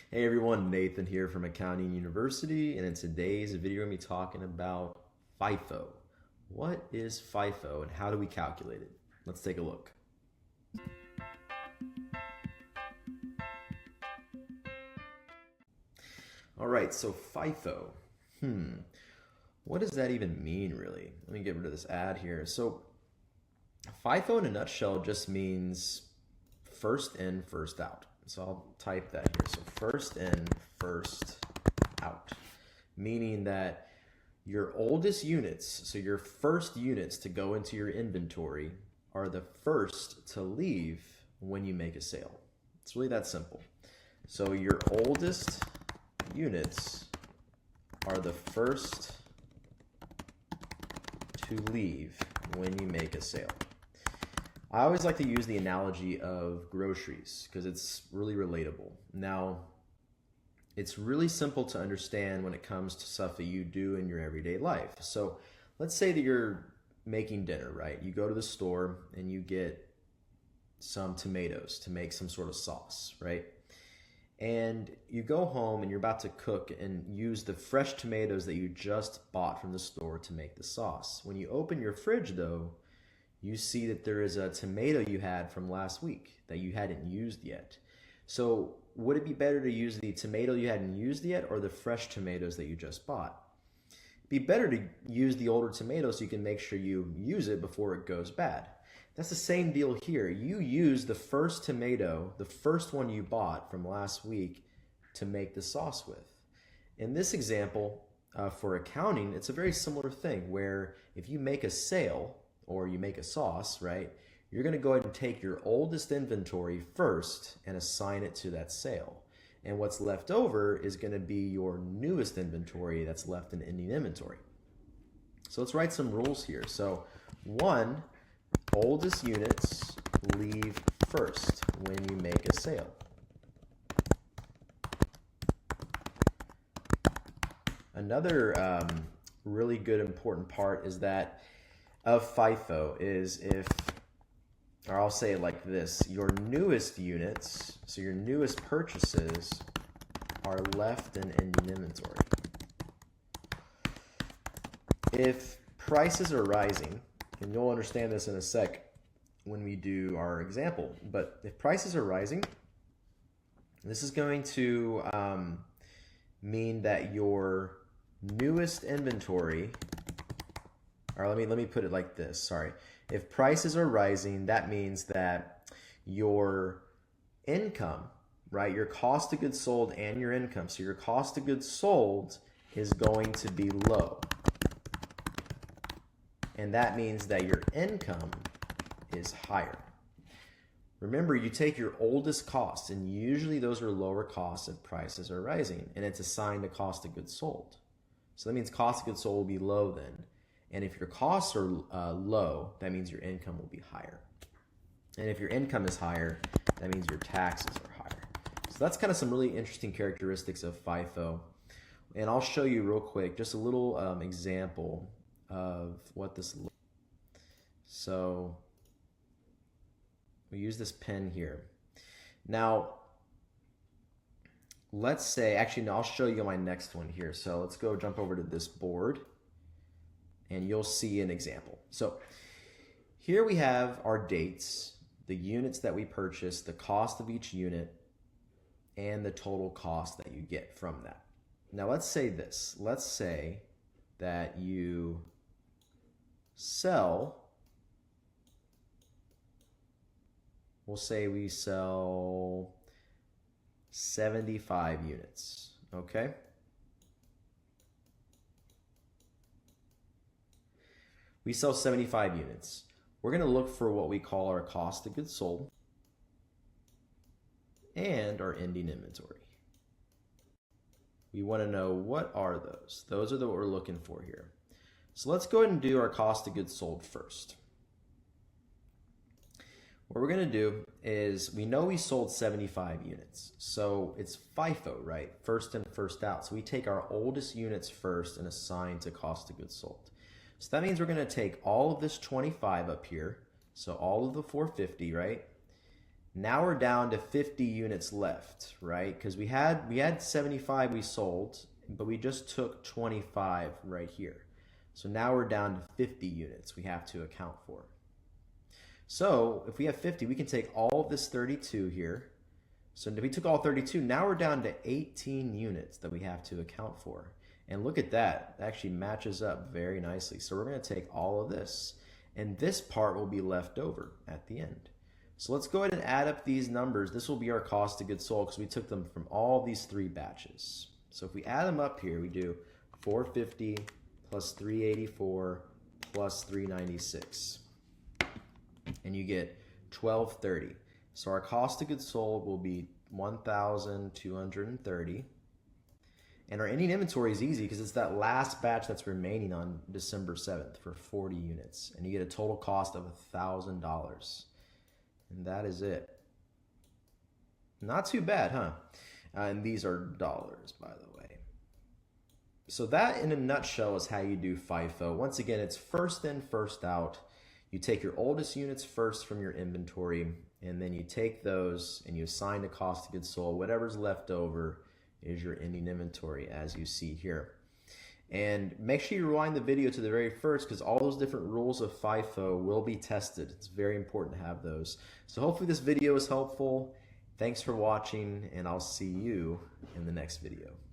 Hey everyone, Nathan here from Accounting University, and in today's video, we're going to be talking about FIFO. What is FIFO and how do we calculate it? Let's take a look. All right, so FIFO. What does that even mean, really? Let me get rid of this ad here. So FIFO in a nutshell just means first in, first out. So I'll type that here. So first in, first out, meaning that your oldest units, so your first units to go into your inventory, are the first to leave when you make a sale. It's really that simple. So your oldest units are the first to leave when you make a sale. I always like to use the analogy of groceries because it's really relatable. Now, it's really simple to understand when it comes to stuff that you do in your everyday life. So let's say that you're making dinner, right? You go to the store and you get some tomatoes to make some sort of sauce, right? And you go home and you're about to cook and use the fresh tomatoes that you just bought from the store to make the sauce. When you open your fridge though, you see that there is a tomato you had from last week that you hadn't used yet. So would it be better to use the tomato you hadn't used yet or the fresh tomatoes that you just bought? It'd be better to use the older tomato so you can make sure you use it before it goes bad. That's the same deal here. You use the first tomato, the first one you bought from last week, to make the sauce with. In this example, for accounting, it's a very similar thing where if you make a sale or you make a sauce, right, you're going to go ahead and take your oldest inventory first and assign it to that sale. And what's left over is going to be your newest inventory that's left in ending inventory. So let's write some rules here. So 1, oldest units leave first when you make a sale. Another really good important part is that of FIFO is if, or I'll say it like this, your newest units, so your newest purchases, are left in ending inventory. If prices are rising, and you'll understand this in a sec when we do our example, but if prices are rising, this is going to mean that your newest inventory, or let me put it like this, sorry. If prices are rising, that means that your income, right, your cost of goods sold and your income, so your cost of goods sold is going to be low. And that means that your income is higher. Remember, you take your oldest costs, and usually those are lower costs if prices are rising, and it's assigned to cost of goods sold. So that means cost of goods sold will be low then. And if your costs are low, that means your income will be higher. And if your income is higher, that means your taxes are higher. So that's kind of some really interesting characteristics of FIFO. And I'll show you real quick just a little example of what this looks like. So we use this pen here. Now, let's say, actually, no, I'll show you my next one here. So let's go jump over to this board and you'll see an example. So here we have our dates, the units that we purchased, the cost of each unit, and the total cost that you get from that. Now let's say this. Let's say that you sell, we'll say we sell 75 units, okay? We sell 75 units. We're going to look for what we call our cost of goods sold and our ending inventory. We want to know what are those. Those are what we're looking for here. So let's go ahead and do our cost of goods sold first. What we're going to do is, we know we sold 75 units. So it's FIFO, right? First in, first out. So we take our oldest units first and assign to cost of goods sold. So that means we're going to take all of this 25 up here, so all of the 450, right? Now we're down to 50 units left, right? Because we had 75 we sold, but we just took 25 right here. So now we're down to 50 units we have to account for. So if we have 50, we can take all of this 32 here. So if we took all 32, now we're down to 18 units that we have to account for. And look at that, it actually matches up very nicely. So we're gonna take all of this, and this part will be left over at the end. So let's go ahead and add up these numbers. This will be our cost of goods sold because we took them from all these 3 batches. So if we add them up here, we do 450 plus 384 plus 396. And you get 1230. So our cost of goods sold will be 1,230. And our ending inventory is easy because it's that last batch that's remaining on December 7th for 40 units. And you get a total cost of $1,000. And that is it. Not too bad, huh? And these are dollars, by the way. So that in a nutshell is how you do FIFO. Once again, it's first in, first out. You take your oldest units first from your inventory, and then you take those and you assign the cost of goods sold. Whatever's left over is your ending inventory, as you see here. And make sure you rewind the video to the very first because all those different rules of FIFO will be tested. It's very important to have those. So hopefully this video is helpful. Thanks for watching, and I'll see you in the next video.